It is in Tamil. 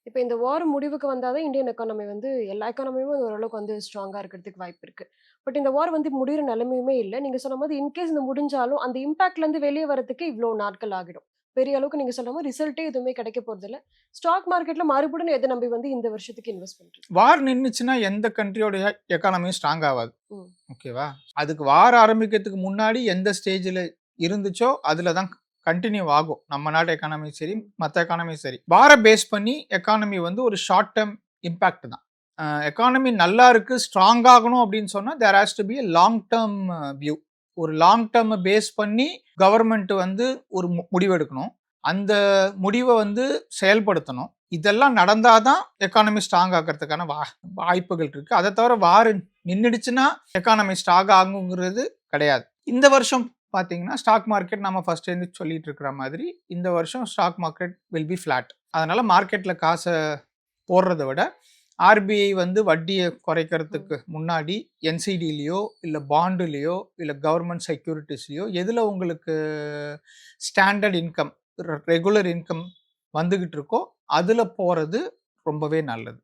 இப்ப இந்த வார் முடிவுக்கு வந்தா தான் இந்தியன் எக்கானமி வந்து எல்லா எக்கானமியுமே ஓரளவுக்கு வந்து ஸ்ட்ராங்கா இருக்கிறதுக்கு வாய்ப்பு இருக்கு. பட் இந்த வார் வந்து முடியிற நிலைமையுமே இல்ல. நீங்க சொன்ன மாரி இன்கேஸ் இது முடிஞ்சாலும், அந்த இம்பாக்ட்லருந்து வெளிய வரதுக்கு இவ்ளோ நாட்கள் ஆகிடும். பெரிய அளவுக்கு நீங்க சொல்ற மாரி ரிசல்ட்டே எதுவுமே கிடைக்க போறதில்ல. ஸ்டாக் மார்க்கெட்ல மறுபடியும் எத நம்பி வந்து இந்த வருஷத்துக்கு இன்வெஸ்ட் பண்றது? வார் நின்னுச்சுன்னா எந்த கண்ட்ரியோட எக்கானமியும் ஸ்ட்ராங் ஆகாது. ம். ஓகேவா? அதுக்கு வார் ஆரம்பிக்கிறதுக்கு முன்னாடி எந்த ஸ்டேஜ்ல இருந்துச்சோ, அதுல தான் கன்டின்யூ ஆகும். நம்ம நாட்டு எக்கானமியும் சரி, ம். மத்த எக்கானமியும் சரி. வார பேஸ் பண்ணி எக்கானமி வந்து ஒரு ஷார்ட் டெர்ம் இம்பாக்ட் தான். எக்கானமி நல்லா இருக்கு, ஸ்ட்ராங் ஆகணும் அப்படின்னு சொன்னா, there has to be a long term view. ஒரு லாங் டெர்ம் பேஸ் பண்ணி கவர்ன்மெண்ட் வந்து ஒரு முடிவு எடுக்கணும். அந்த முடிவ வந்து செயல்படுத்தணும். இதெல்லாம் நடந்தா தான் எக்கானமி ஸ்ட்ராங் ஆகுறதுக்கான வாய்ப்புகள் இருக்கு. அத தவிர வார் நின்னுடுச்சுன்னா எக்கானமி ஸ்ட்ராங் ஆகுங்கிறது கிடையாது. இந்த வருஷம் பார்த்தீங்கன்னா, ஸ்டாக் மார்க்கெட் நம்ம ஃபர்ஸ்ட்லேருந்து சொல்லிட்டு இருக்கிற மாதிரி, இந்த வருஷம் stock market will be flat. அதனால மார்க்கெட்ல காச போடுறத விட, ஆர்பிஐ வந்து வட்டிய ம். குறைக்கிறதுக்கு முன்னாடி என்சிடிலயோ, இல்ல பாண்டுலயோ, இல்ல கவர்ன்மென்ட் செக்யூரிட்டீஸ்லயோ எதுல உங்களுக்கு ஸ்டாண்டர்ட் இன்கம், ரெகுலர் இன்கம் வந்துகிட்டு இருக்கோ, அதுல போறது ரொம்பவே நல்லது.